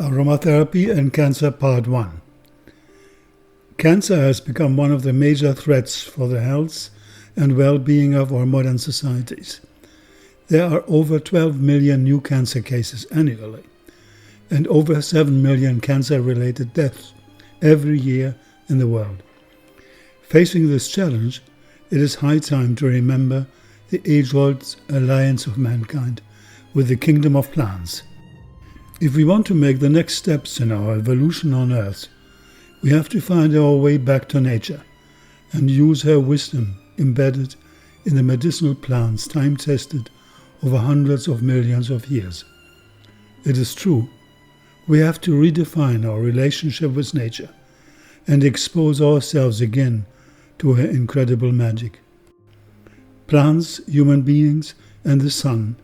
Aromatherapy and Cancer Part 1. Cancer has become one of the major threats for the health and well-being of our modern societies. There are over 12 million new cancer cases annually and over 7 million cancer-related deaths every year in the world. Facing this challenge, it is high time to remember the age-old alliance of mankind with the kingdom of plants. If we want to make the next steps in our evolution on Earth, we have to find our way back to nature and use her wisdom embedded in the medicinal plants time-tested over hundreds of millions of years. It is true, we have to redefine our relationship with nature and expose ourselves again to her incredible magic. Plants, human beings, and the sun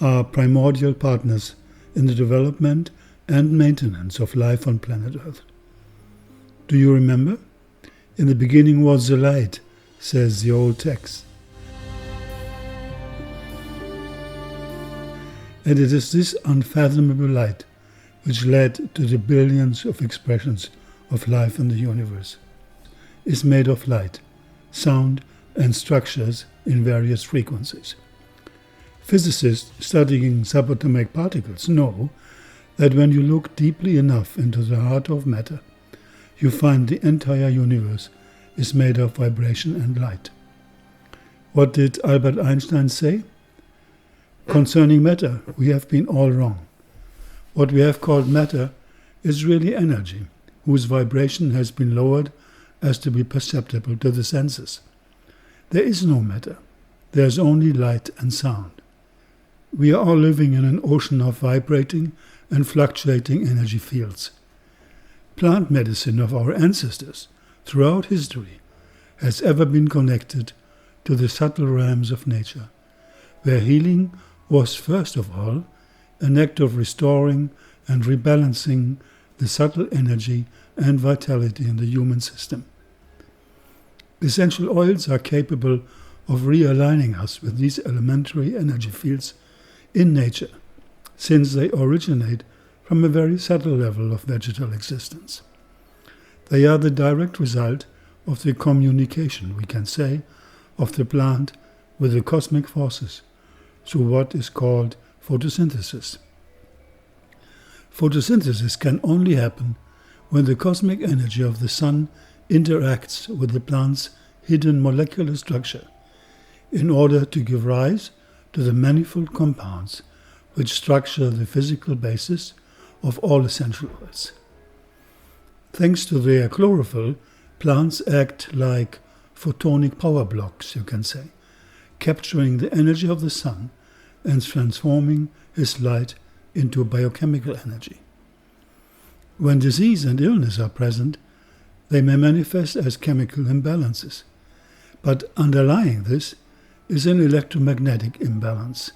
are primordial partners in the development and maintenance of life on planet Earth. Do you remember? In the beginning was the light, says the old text. And it is this unfathomable light which led to the billions of expressions of life in the universe. It's made of light, sound, and structures in various frequencies. Physicists studying subatomic particles know that when you look deeply enough into the heart of matter, you find the entire universe is made of vibration and light. What did Albert Einstein say? Concerning matter, we have been all wrong. What we have called matter is really energy, whose vibration has been lowered as to be perceptible to the senses. There is no matter. There is only light and sound. We are all living in an ocean of vibrating and fluctuating energy fields. Plant medicine of our ancestors throughout history has ever been connected to the subtle realms of nature, where healing was first of all an act of restoring and rebalancing the subtle energy and vitality in the human system. Essential oils are capable of realigning us with these elementary energy fields in nature, since they originate from a very subtle level of vegetal existence. They are the direct result of the communication, we can say, of the plant with the cosmic forces through what is called photosynthesis. Photosynthesis can only happen when the cosmic energy of the sun interacts with the plant's hidden molecular structure in order to give rise to the manifold compounds which structure the physical basis of all essential oils. Thanks to their chlorophyll, plants act like photonic power blocks, you can say, capturing the energy of the sun and transforming his light into biochemical energy. When disease and illness are present, they may manifest as chemical imbalances, but underlying this is an electromagnetic imbalance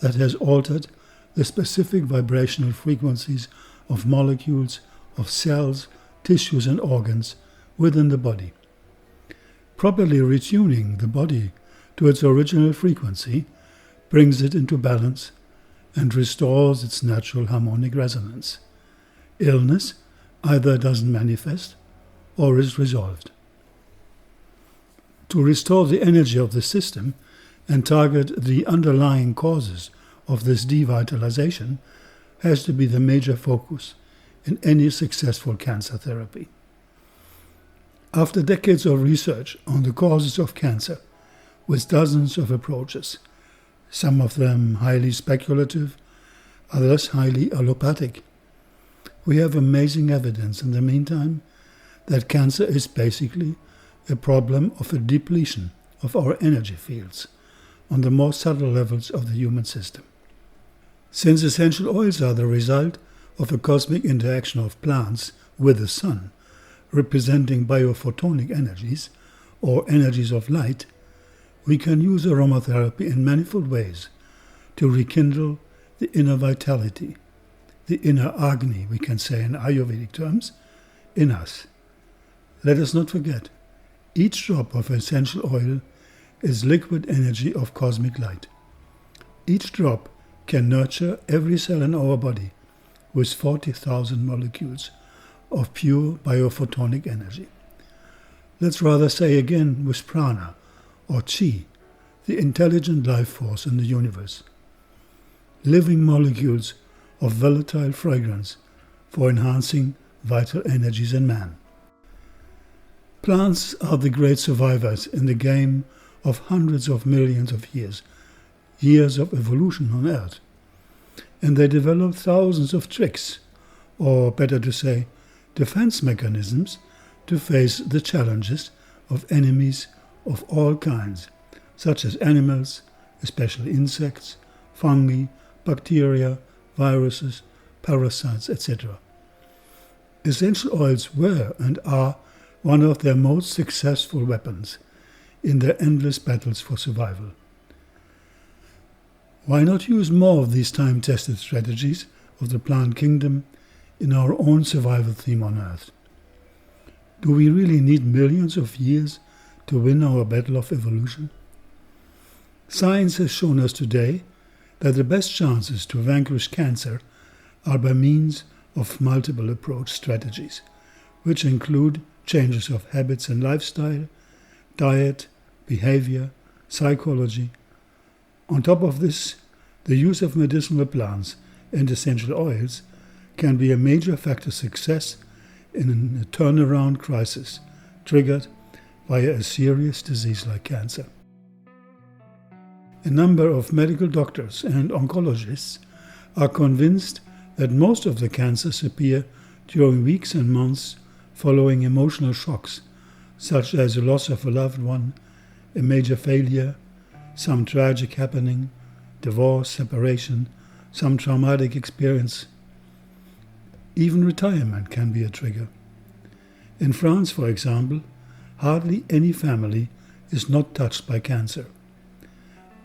that has altered the specific vibrational frequencies of molecules, of cells, tissues and organs within the body. Properly retuning the body to its original frequency brings it into balance and restores its natural harmonic resonance. Illness either doesn't manifest or is resolved. To restore the energy of the system and target the underlying causes of this devitalization has to be the major focus in any successful cancer therapy. After decades of research on the causes of cancer, with dozens of approaches, some of them highly speculative, others highly allopathic, we have amazing evidence in the meantime that cancer is basically a problem of a depletion of our energy fields on the more subtle levels of the human system. Since essential oils are the result of a cosmic interaction of plants with the sun, representing biophotonic energies, or energies of light, we can use aromatherapy in manifold ways to rekindle the inner vitality, the inner Agni, we can say in Ayurvedic terms, in us. Let us not forget, each drop of essential oil is liquid energy of cosmic light. Each drop can nurture every cell in our body with 40,000 molecules of pure biophotonic energy. Let's rather say again with prana, or chi, the intelligent life force in the universe. Living molecules of volatile fragrance for enhancing vital energies in man. Plants are the great survivors in the game of hundreds of millions of years of evolution on Earth. And they develop thousands of tricks, or better to say, defense mechanisms to face the challenges of enemies of all kinds, such as animals, especially insects, fungi, bacteria, viruses, parasites, etc. Essential oils were and are one of their most successful weapons in their endless battles for survival. Why not use more of these time-tested strategies of the plant kingdom in our own survival theme on Earth? Do we really need millions of years to win our battle of evolution? Science has shown us today that the best chances to vanquish cancer are by means of multiple approach strategies, which include changes of habits and lifestyle, diet, behavior, psychology. On top of this, the use of medicinal plants and essential oils can be a major factor of success in a turnaround crisis triggered via a serious disease like cancer. A number of medical doctors and oncologists are convinced that most of the cancers appear during weeks and months following emotional shocks, such as the loss of a loved one, a major failure, some tragic happening, divorce, separation, some traumatic experience. Even retirement can be a trigger. In France, for example, hardly any family is not touched by cancer.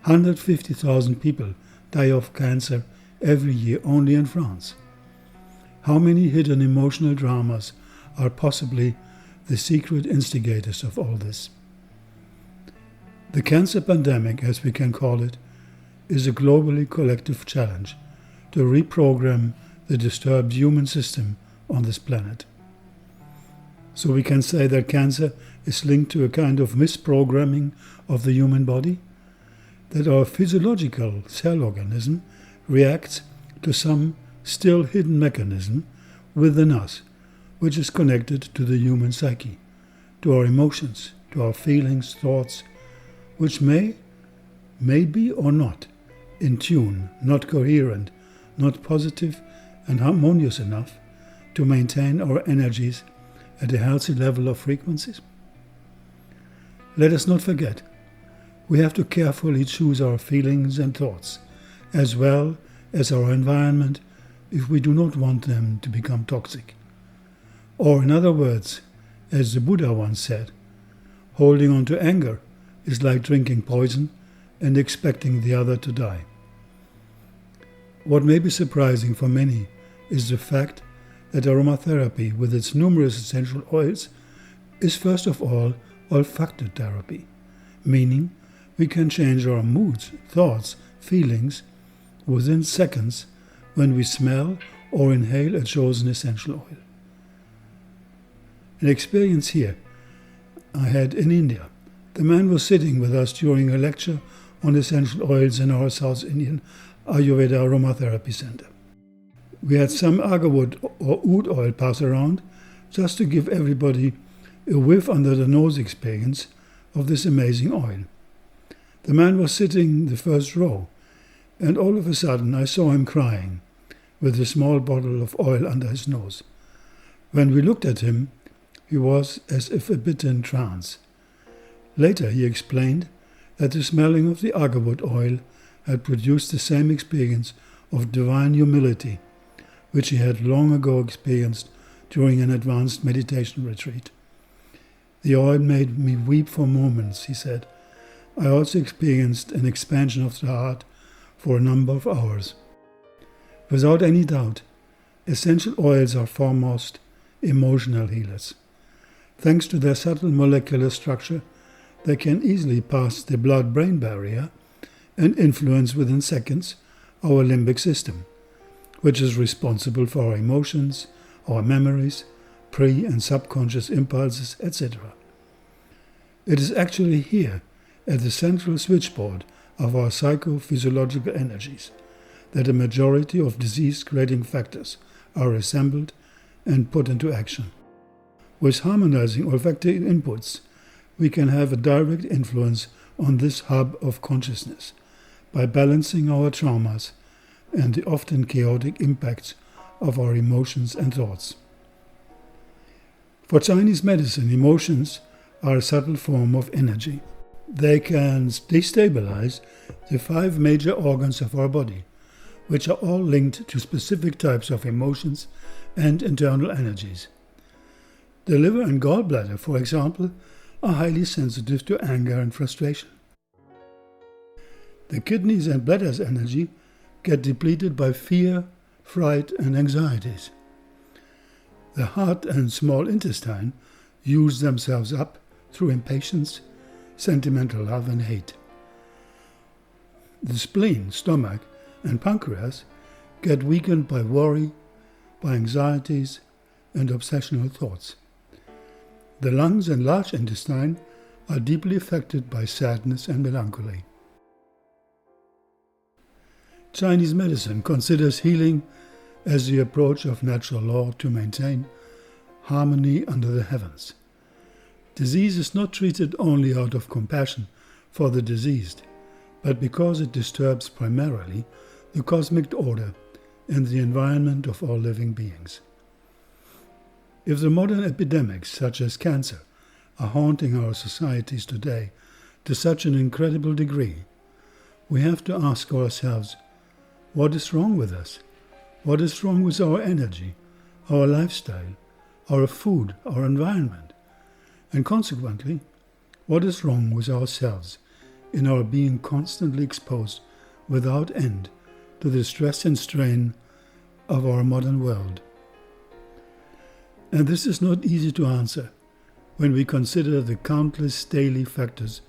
150,000 people die of cancer every year only in France. How many hidden emotional dramas are possibly the secret instigators of all this? The cancer pandemic, as we can call it, is a globally collective challenge to reprogram the disturbed human system on this planet. So we can say that cancer is linked to a kind of misprogramming of the human body, that our physiological cell organism reacts to some still hidden mechanism within us, which is connected to the human psyche, to our emotions, to our feelings, thoughts, which may be or not in tune, not coherent, not positive and harmonious enough to maintain our energies at a healthy level of frequencies. Let us not forget, we have to carefully choose our feelings and thoughts, as well as our environment, if we do not want them to become toxic. Or in other words, as the Buddha once said, holding on to anger is like drinking poison and expecting the other to die. What may be surprising for many is the fact that aromatherapy, with its numerous essential oils, is first of all olfactory therapy, meaning we can change our moods, thoughts, feelings within seconds when we smell or inhale a chosen essential oil. An experience here I had in India. The man was sitting with us during a lecture on essential oils in our South Indian Ayurveda Aromatherapy Center. We had some agarwood or oud oil pass around just to give everybody a whiff under the nose experience of this amazing oil. The man was sitting in the first row, and all of a sudden I saw him crying with a small bottle of oil under his nose. When we looked at him, he was as if a bit in trance. Later he explained that the smelling of the agarwood oil had produced the same experience of divine humility, which he had long ago experienced during an advanced meditation retreat. The oil made me weep for moments, he said. I also experienced an expansion of the heart for a number of hours. Without any doubt, essential oils are foremost emotional healers. Thanks to their subtle molecular structure, they can easily pass the blood-brain barrier and influence within seconds our limbic system, which is responsible for our emotions, our memories, pre- and subconscious impulses, etc. It is actually here, at the central switchboard of our psychophysiological energies, that a majority of disease-creating factors are assembled and put into action. With harmonizing olfactory inputs, we can have a direct influence on this hub of consciousness by balancing our traumas and the often chaotic impacts of our emotions and thoughts. For Chinese medicine, emotions are a subtle form of energy. They can destabilize the 5 major organs of our body, which are all linked to specific types of emotions and internal energies. The liver and gallbladder, for example, are highly sensitive to anger and frustration. The kidneys and bladder's energy get depleted by fear, fright, and anxieties. The heart and small intestine use themselves up through impatience, sentimental love, and hate. The spleen, stomach, and pancreas get weakened by worry, by anxieties, and obsessional thoughts. The lungs and large intestine are deeply affected by sadness and melancholy. Chinese medicine considers healing as the approach of natural law to maintain harmony under the heavens. Disease is not treated only out of compassion for the diseased, but because it disturbs primarily the cosmic order and the environment of all living beings. If the modern epidemics, such as cancer, are haunting our societies today to such an incredible degree, we have to ask ourselves, what is wrong with us? What is wrong with our energy, our lifestyle, our food, our environment? And consequently, what is wrong with ourselves in our being constantly exposed without end to the stress and strain of our modern world? And this is not easy to answer when we consider the countless daily factors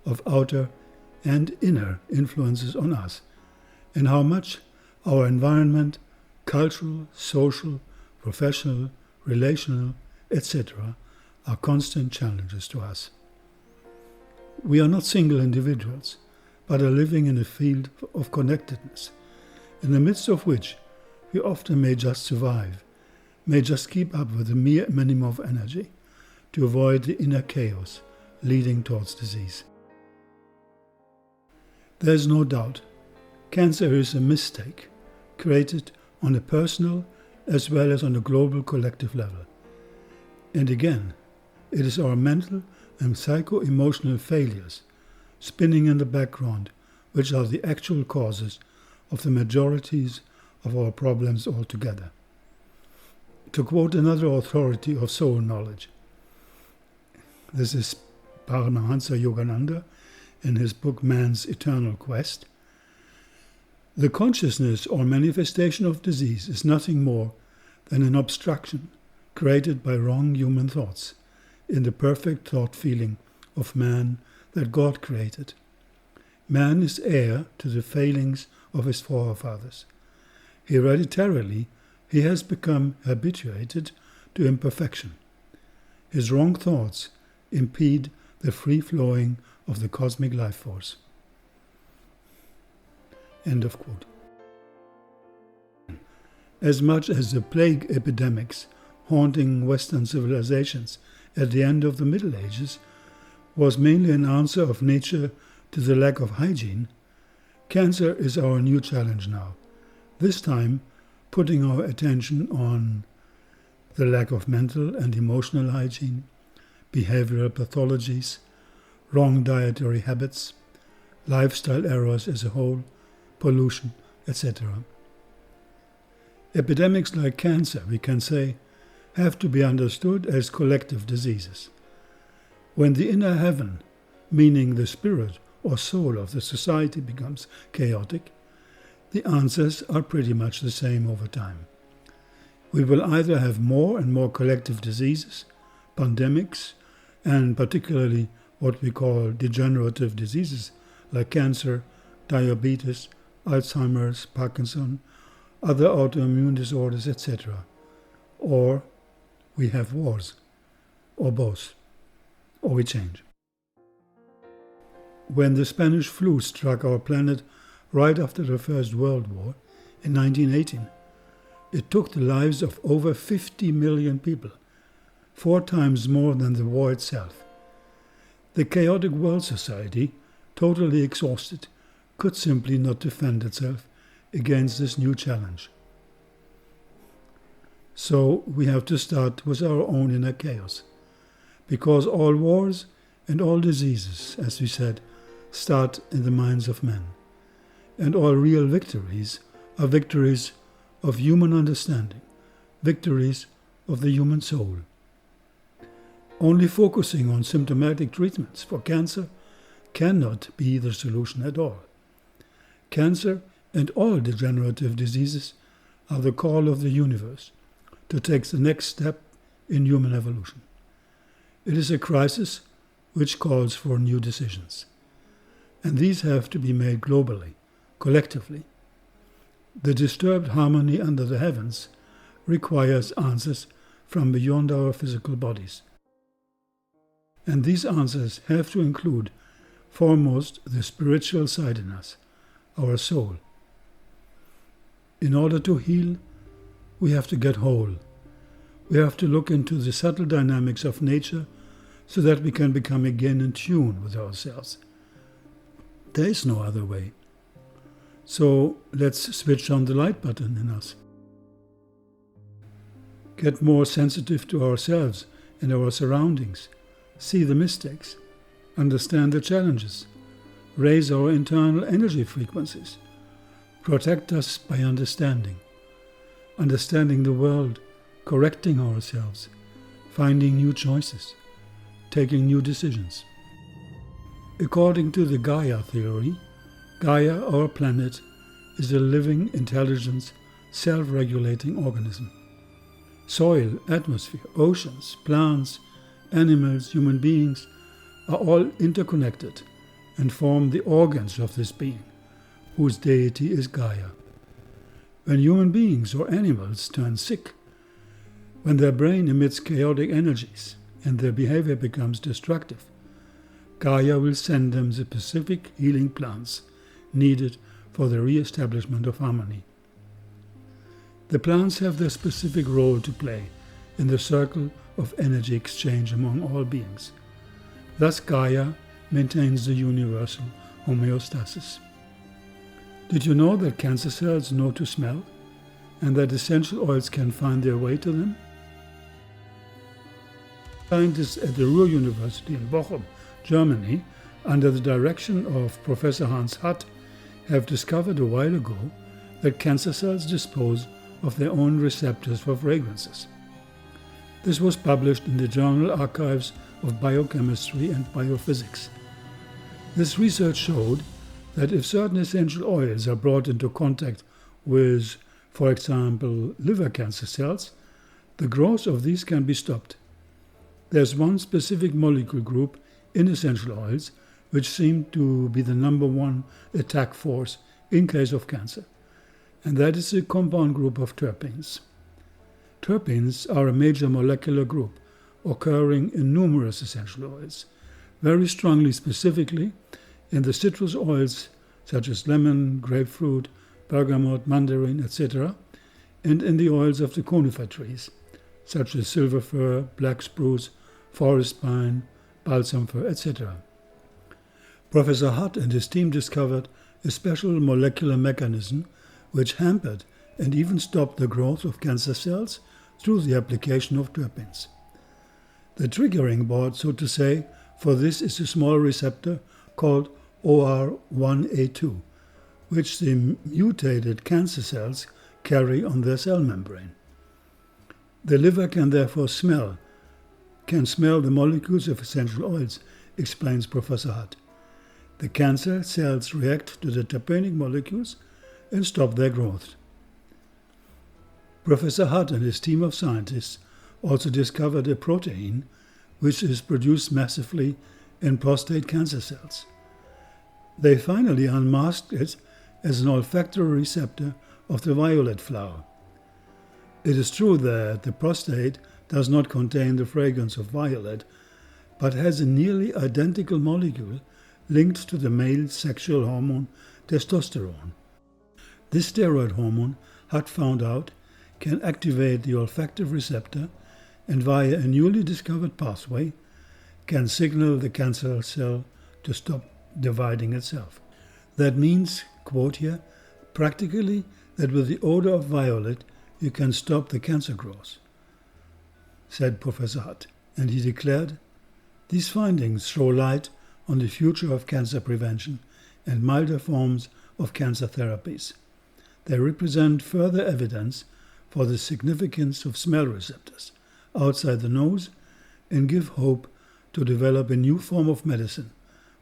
of outer and inner influences on us, and how much our environment, cultural, social, professional, relational, etc., are constant challenges to us. We are not single individuals, but are living in a field of connectedness, in the midst of which we often may just survive, may just keep up with a mere minimum of energy to avoid the inner chaos leading towards disease. There is no doubt, cancer is a mistake created on a personal as well as on a global collective level. And again, it is our mental and psycho-emotional failures spinning in the background which are the actual causes of the majorities of our problems altogether. To quote another authority of soul knowledge, this is Paramahansa Yogananda in his book Man's Eternal Quest, the consciousness or manifestation of disease is nothing more than an obstruction created by wrong human thoughts in the perfect thought feeling of man that God created. Man is heir to the failings of his forefathers. Hereditarily, he has become habituated to imperfection. His wrong thoughts impede the free flowing of the cosmic life force. End of quote. As much as the plague epidemics haunting Western civilizations at the end of the Middle Ages was mainly an answer of nature to the lack of hygiene, cancer is our new challenge now, this time putting our attention on the lack of mental and emotional hygiene, behavioral pathologies, wrong dietary habits, lifestyle errors as a whole, pollution, etc. Epidemics like cancer, we can say, have to be understood as collective diseases. When the inner heaven, meaning the spirit or soul of the society, becomes chaotic, the answers are pretty much the same over time. We will either have more and more collective diseases, pandemics, and particularly what we call degenerative diseases like cancer, diabetes, Alzheimer's, Parkinson, other autoimmune disorders, etc. Or we have wars, or both, or we change. When the Spanish flu struck our planet right after the First World War in 1918, it took the lives of over 50 million people, 4 times more than the war itself. The chaotic world society, totally exhausted, could simply not defend itself against this new challenge. So we have to start with our own inner chaos, because all wars and all diseases, as we said, start in the minds of men. And all real victories are victories of human understanding, victories of the human soul. Only focusing on symptomatic treatments for cancer cannot be the solution at all. Cancer and all degenerative diseases are the call of the universe to take the next step in human evolution. It is a crisis which calls for new decisions. And these have to be made globally, collectively. The disturbed harmony under the heavens requires answers from beyond our physical bodies. And these answers have to include, foremost, the spiritual side in us, our soul. In order to heal, we have to get whole. We have to look into the subtle dynamics of nature so that we can become again in tune with ourselves. There is no other way. So let's switch on the light button in us. Get more sensitive to ourselves and our surroundings. See the mistakes. Understand the challenges. Raise our internal energy frequencies. Protect us by understanding. Understanding the world, correcting ourselves, finding new choices, taking new decisions. According to the Gaia theory, Gaia, our planet, is a living, intelligent, self-regulating organism. Soil, atmosphere, oceans, plants, animals, human beings are all interconnected and form the organs of this being, whose deity is Gaia. When human beings or animals turn sick, when their brain emits chaotic energies and their behavior becomes destructive, Gaia will send them the specific healing plants needed for the re-establishment of harmony. The plants have their specific role to play in the circle of energy exchange among all beings. Thus Gaia maintains the universal homeostasis. Did you know that cancer cells know to smell, and that essential oils can find their way to them? Scientists at the Ruhr University in Bochum, Germany, under the direction of Professor Hans Hutt, have discovered a while ago that cancer cells dispose of their own receptors for fragrances. This was published in the Journal Archives of Biochemistry and Biophysics. This research showed that if certain essential oils are brought into contact with, for example, liver cancer cells, the growth of these can be stopped. There's one specific molecule group in essential oils which seem to be the number one attack force in case of cancer, and that is the compound group of terpenes. Terpenes are a major molecular group occurring in numerous essential oils, very strongly specifically in the citrus oils such as lemon, grapefruit, bergamot, mandarin, etc., and in the oils of the conifer trees such as silver fir, black spruce, forest pine, balsam fir, etc. Professor Hutt and his team discovered a special molecular mechanism which hampered and even stopped the growth of cancer cells through the application of terpenes. The triggering board, so to say, for this is a small receptor called OR1A2, which the mutated cancer cells carry on their cell membrane. The liver can therefore smell the molecules of essential oils, explains Professor Hutt. The cancer cells react to the terpenic molecules and stop their growth. Professor Hutt and his team of scientists also discovered a protein which is produced massively in prostate cancer cells. They finally unmasked it as an olfactory receptor of the violet flower. It is true that the prostate does not contain the fragrance of violet, but has a nearly identical molecule linked to the male sexual hormone testosterone. This steroid hormone, Hutt found out, can activate the olfactive receptor and via a newly discovered pathway can signal the cancer cell to stop dividing itself. That means, quote here, practically that with the odor of violet you can stop the cancer growth, said Professor Hutt, and he declared, these findings throw light on the future of cancer prevention and milder forms of cancer therapies. They represent further evidence for the significance of smell receptors outside the nose and give hope to develop a new form of medicine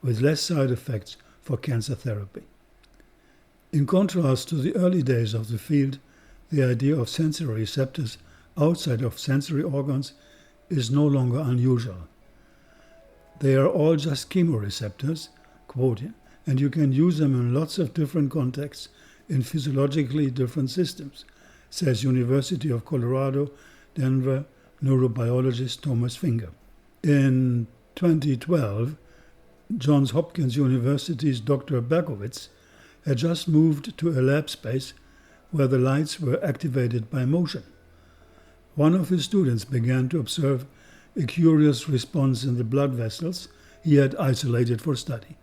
with less side effects for cancer therapy. In contrast to the early days of the field, the idea of sensory receptors outside of sensory organs is no longer unusual. They are all just chemoreceptors, quote, and you can use them in lots of different contexts in physiologically different systems, says University of Colorado, Denver neurobiologist Thomas Finger. In 2012, Johns Hopkins University's Dr. Berkowitz had just moved to a lab space where the lights were activated by motion. One of his students began to observe a curious response in the blood vessels he had isolated for study.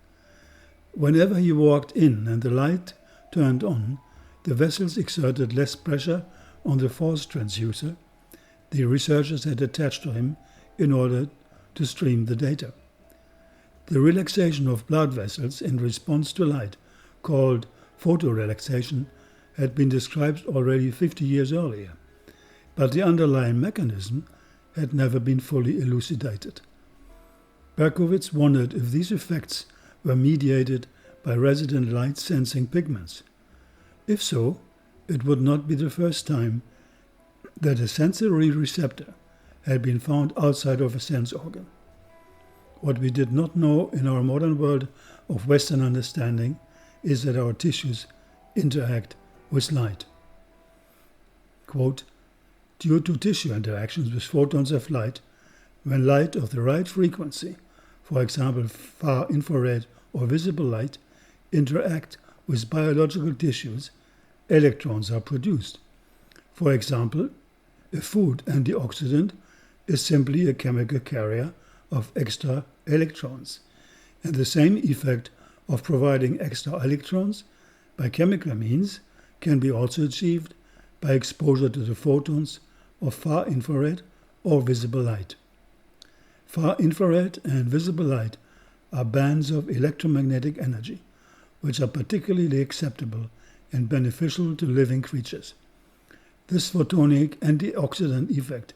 Whenever he walked in and the light turned on, the vessels exerted less pressure on the force transducer the researchers had attached to him in order to stream the data. The relaxation of blood vessels in response to light, called photorelaxation, had been described already 50 years earlier, but the underlying mechanism had never been fully elucidated. Berkowitz wondered if these effects were mediated by resident light-sensing pigments. If so, it would not be the first time that a sensory receptor had been found outside of a sense organ. What we did not know in our modern world of Western understanding is that our tissues interact with light. Quote, due to tissue interactions with photons of light, when light of the right frequency, for example far infrared or visible light, interact with biological tissues, electrons are produced. For example, a food antioxidant is simply a chemical carrier of extra electrons, and the same effect of providing extra electrons by chemical means can be also achieved by exposure to the photons of far infrared or visible light. Far infrared and visible light are bands of electromagnetic energy, which are particularly acceptable and beneficial to living creatures. This photonic antioxidant effect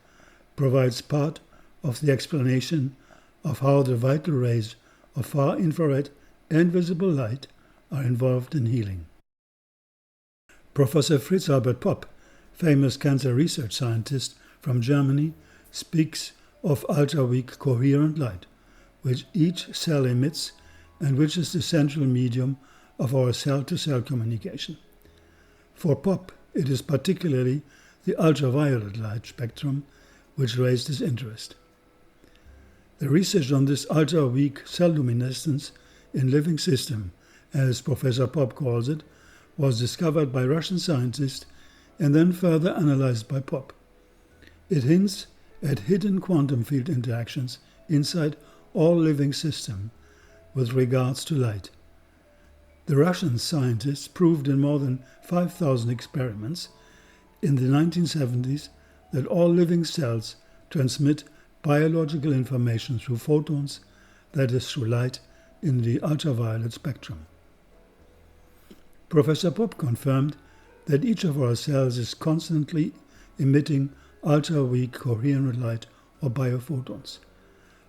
provides part of the explanation of how the vital rays of far infrared and visible light are involved in healing. Professor Fritz Albert Popp, famous cancer research scientist from Germany, speaks of ultra-weak coherent light, which each cell emits and which is the central medium of our cell-to-cell communication. For Popp, it is particularly the ultraviolet light spectrum which raised his interest. The research on this ultra-weak cell luminescence in living system, as Professor Popp calls it, was discovered by Russian scientists and then further analyzed by Popp. It hints at hidden quantum field interactions inside all living systems with regards to light. The Russian scientists proved in more than 5,000 experiments in the 1970s that all living cells transmit biological information through photons, that is, through light in the ultraviolet spectrum. Professor Popp confirmed that each of our cells is constantly emitting ultra-weak coherent light or biophotons.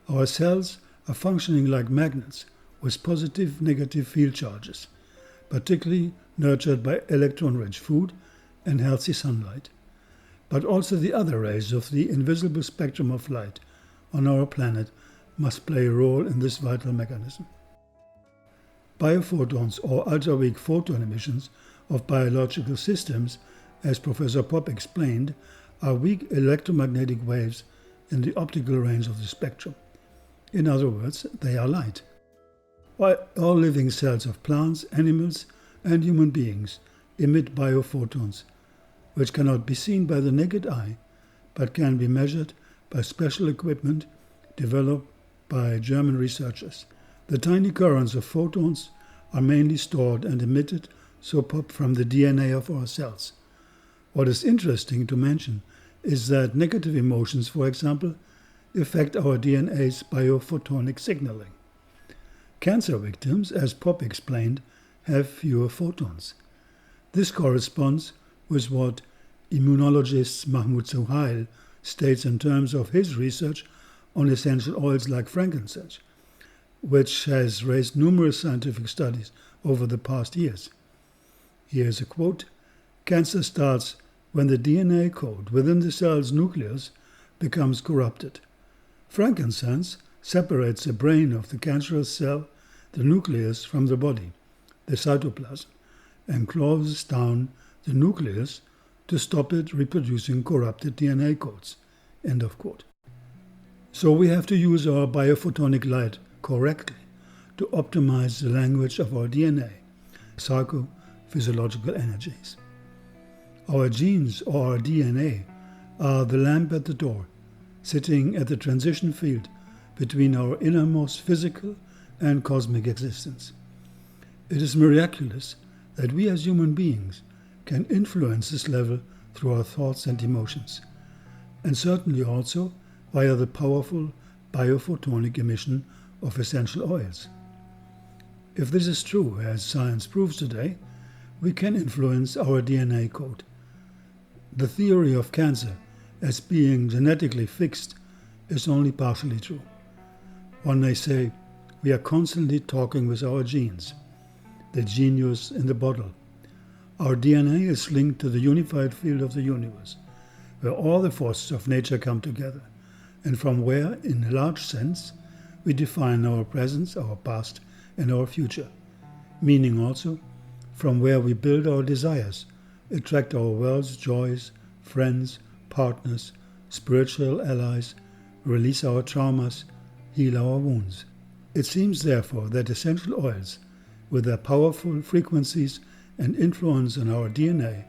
Our cells are functioning like magnets with positive-negative field charges, particularly nurtured by electron-rich food and healthy sunlight. But also the other rays of the invisible spectrum of light on our planet must play a role in this vital mechanism. Biophotons or ultra-weak photon emissions of biological systems, as Professor Popp explained, are weak electromagnetic waves in the optical range of the spectrum. In other words, they are light. All living cells of plants, animals, and human beings emit biophotons, which cannot be seen by the naked eye, but can be measured by special equipment developed by German researchers. The tiny currents of photons are mainly stored and emitted from the DNA of our cells. What is interesting to mention is that negative emotions, for example, affect our DNA's biophotonic signaling. Cancer victims, as Popp explained, have fewer photons. This corresponds with what immunologist Mahmoud Souhail states in terms of his research on essential oils like frankincense, which has raised numerous scientific studies over the past years. Here is a quote: "Cancer starts when the DNA code within the cell's nucleus becomes corrupted. Frankincense separates the brain of the cancerous cell, the nucleus, from the body, the cytoplasm, and closes down the nucleus to stop it reproducing corrupted DNA codes." End of quote. So we have to use our biophotonic light correctly to optimize the language of our DNA, psychophysiological energies. Our genes, or our DNA, are the lamp at the door, sitting at the transition field between our innermost physical and cosmic existence. It is miraculous that we as human beings can influence this level through our thoughts and emotions, and certainly also via the powerful biophotonic emission of essential oils. If this is true, as science proves today, we can influence our DNA code. The theory of cancer as being genetically fixed is only partially true. One may say we are constantly talking with our genes, the genius in the bottle. Our DNA is linked to the unified field of the universe, where all the forces of nature come together, and from where, in a large sense, we define our present, our past, and our future, meaning also from where we build our desires, attract our world's joys, friends, partners, spiritual allies, release our traumas, heal our wounds. It seems therefore that essential oils, with their powerful frequencies and influence on our DNA,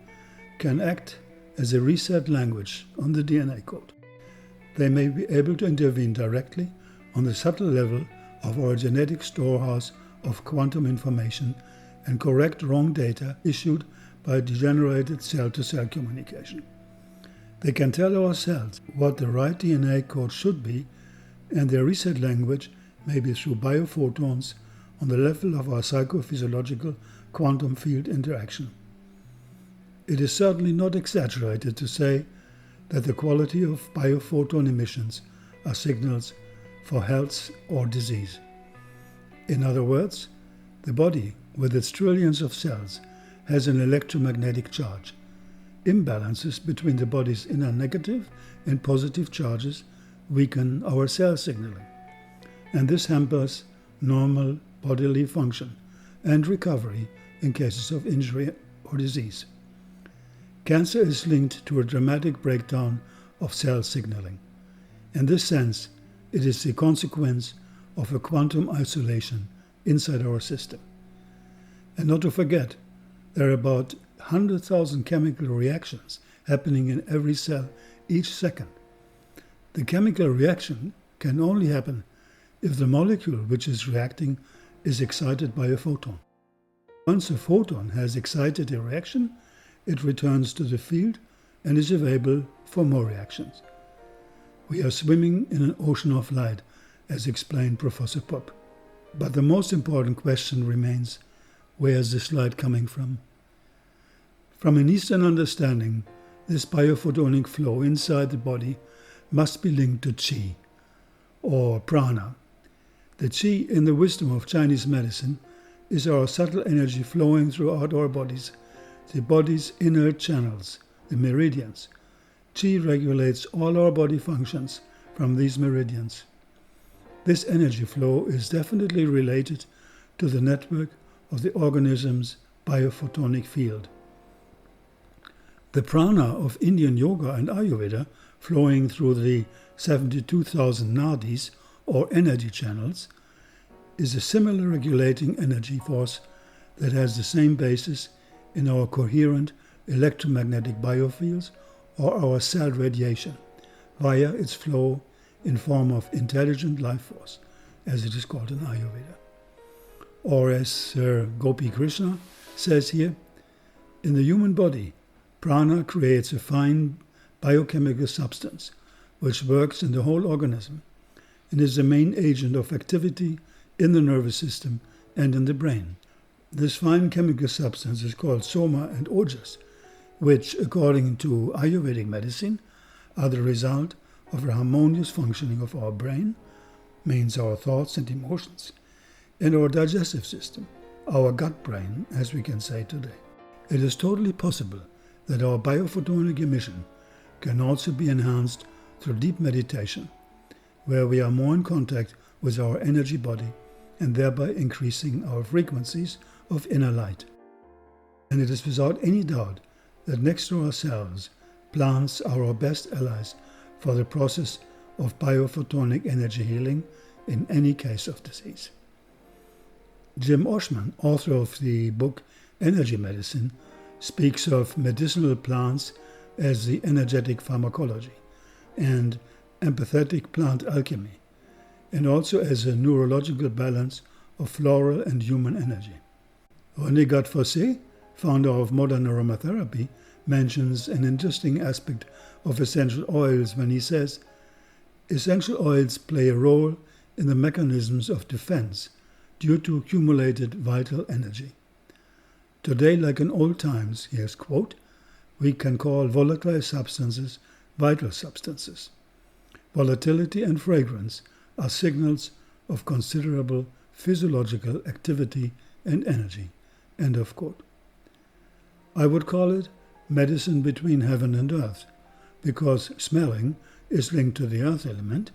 can act as a reset language on the DNA code. They may be able to intervene directly on the subtle level of our genetic storehouse of quantum information and correct wrong data issued by degenerated cell-to-cell communication. They can tell our cells what the right DNA code should be, and their reset language may be through biophotons on the level of our psychophysiological quantum field interaction. It is certainly not exaggerated to say that the quality of biophoton emissions are signals for health or disease. In other words, the body, with its trillions of cells, has an electromagnetic charge. Imbalances between the body's inner negative and positive charges weaken our cell signaling, and this hampers normal bodily function and recovery in cases of injury or disease. Cancer is linked to a dramatic breakdown of cell signaling. In this sense, it is the consequence of a quantum isolation inside our system. And not to forget, there are about 100,000 chemical reactions happening in every cell each second. The chemical reaction can only happen if the molecule which is reacting is excited by a photon. Once a photon has excited a reaction, it returns to the field and is available for more reactions. We are swimming in an ocean of light, as explained Professor Popp. But the most important question remains, where is this light coming from? From an Eastern understanding, this biophotonic flow inside the body must be linked to qi, or prana. The qi, in the wisdom of Chinese medicine, is our subtle energy flowing throughout our bodies, the body's inner channels, the meridians. Qi regulates all our body functions from these meridians. This energy flow is definitely related to the network of the organism's biophotonic field. The prana of Indian yoga and Ayurveda, flowing through the 72,000 nadis, or energy channels, is a similar regulating energy force that has the same basis in our coherent electromagnetic biofields or our cell radiation, via its flow in form of intelligent life force, as it is called in Ayurveda. Or as Sir Gopi Krishna says here, in the human body, prana creates a fine biochemical substance which works in the whole organism and is the main agent of activity in the nervous system and in the brain. This fine chemical substance is called soma and ojas, which, according to Ayurvedic medicine, are the result of a harmonious functioning of our brain, means our thoughts and emotions, and our digestive system, our gut-brain, as we can say today. It is totally possible that our biophotonic emission can also be enhanced through deep meditation, where we are more in contact with our energy body and thereby increasing our frequencies of inner light. And it is without any doubt that next to ourselves, plants are our best allies for the process of biophotonic energy healing in any case of disease. Jim Oshman, author of the book Energy Medicine, speaks of medicinal plants as the energetic pharmacology and empathetic plant alchemy, and also as a neurological balance of floral and human energy. René Gattefossé, founder of modern aromatherapy, mentions an interesting aspect of essential oils when he says, essential oils play a role in the mechanisms of defense due to accumulated vital energy. Today, like in old times, here's quote, we can call volatile substances vital substances. Volatility and fragrance are signals of considerable physiological activity and energy. End of quote. I would call it medicine between heaven and earth, because smelling is linked to the earth element,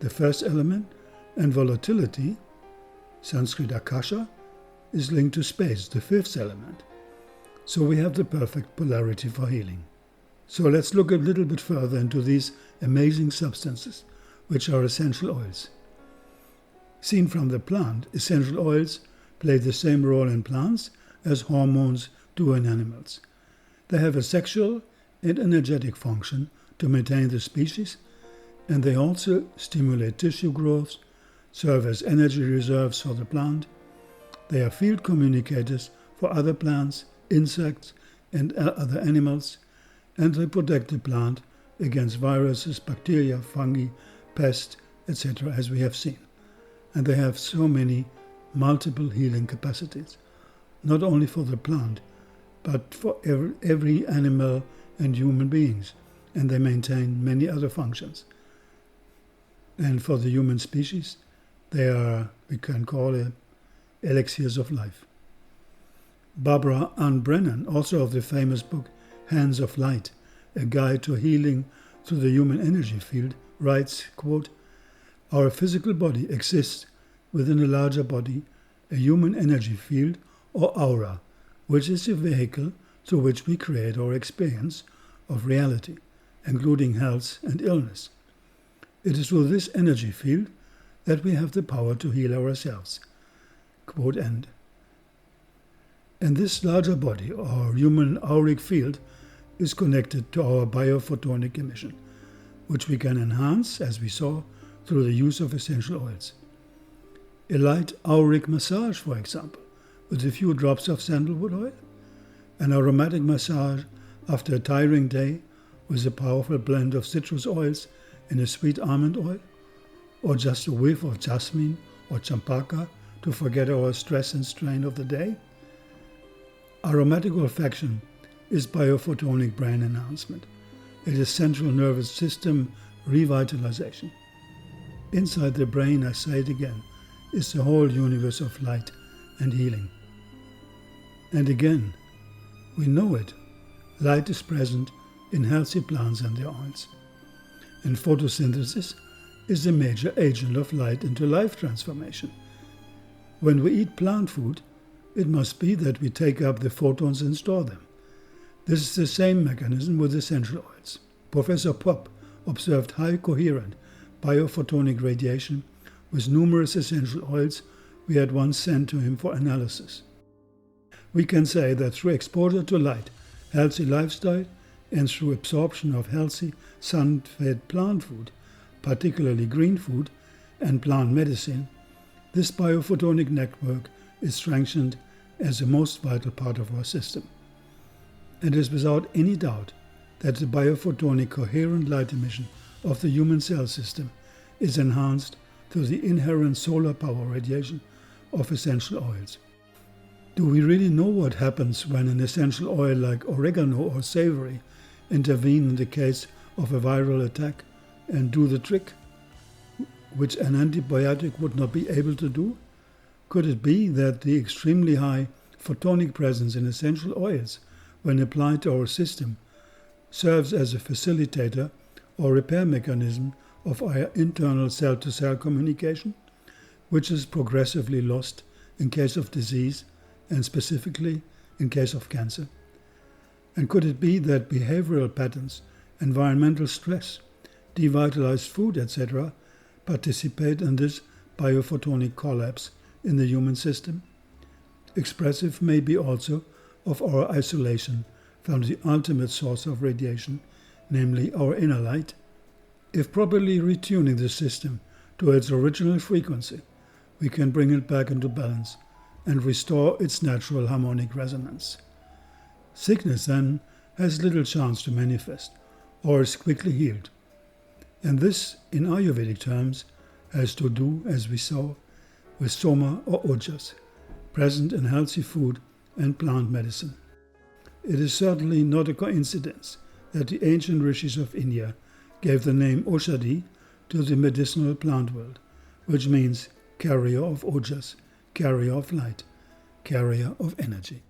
the first element, and volatility, Sanskrit akasha, is linked to space, the fifth element. So we have the perfect polarity for healing. So let's look a little bit further into these amazing substances, which are essential oils. Seen from the plant, essential oils play the same role in plants as hormones do in animals. They have a sexual and energetic function to maintain the species, and they also stimulate tissue growth, serve as energy reserves for the plant. They are field communicators for other plants, insects, and other animals, and they protect the plant against viruses, bacteria, fungi, pests, etc., as we have seen. And they have so many multiple healing capacities, not only for the plant, but for every animal and human beings, and they maintain many other functions. And for the human species, they are, we can call it, elixirs of life. Barbara Ann Brennan, author of the famous book Hands of Light, A Guide to Healing Through the Human Energy Field, writes, quote, our physical body exists within a larger body, a human energy field or aura, which is the vehicle through which we create our experience of reality, including health and illness. It is through this energy field that we have the power to heal ourselves. Quote end. And this larger body, or human auric field, is connected to our biophotonic emission, which we can enhance, as we saw, through the use of essential oils. A light auric massage, for example, with a few drops of sandalwood oil, an aromatic massage after a tiring day with a powerful blend of citrus oils and a sweet almond oil, or just a whiff of jasmine or champaka to forget our stress and strain of the day. Aromatic olfaction is biophotonic brain enhancement. It is central nervous system revitalization. Inside the brain, I say it again, is the whole universe of light and healing. And again, we know it. Light is present in healthy plants and their oils. And photosynthesis is the major agent of light into life transformation. When we eat plant food, it must be that we take up the photons and store them. This is the same mechanism with essential oils. Professor Popp observed high coherent biophotonic radiation with numerous essential oils we had once sent to him for analysis. We can say that through exposure to light, healthy lifestyle, and through absorption of healthy, sun-fed plant food, particularly green food, and plant medicine, this biophotonic network is strengthened as the most vital part of our system. It is without any doubt that the biophotonic coherent light emission of the human cell system is enhanced through the inherent solar power radiation of essential oils. Do we really know what happens when an essential oil like oregano or savory intervene in the case of a viral attack and do the trick, which an antibiotic would not be able to do? Could it be that the extremely high photonic presence in essential oils, when applied to our system, serves as a facilitator or repair mechanism of our internal cell-to-cell communication, which is progressively lost in case of disease and specifically in case of cancer? And could it be that behavioral patterns, environmental stress, devitalized food, etc., participate in this biophotonic collapse in the human system? Expressive may be also of our isolation from the ultimate source of radiation, namely our inner light. If properly retuning the system to its original frequency, we can bring it back into balance and restore its natural harmonic resonance. Sickness, then, has little chance to manifest or is quickly healed. And this, in Ayurvedic terms, has to do, as we saw, with soma or ojas, present in healthy food and plant medicine. It is certainly not a coincidence that the ancient rishis of India gave the name Oshadi to the medicinal plant world, which means carrier of ojas, carrier of light, carrier of energy.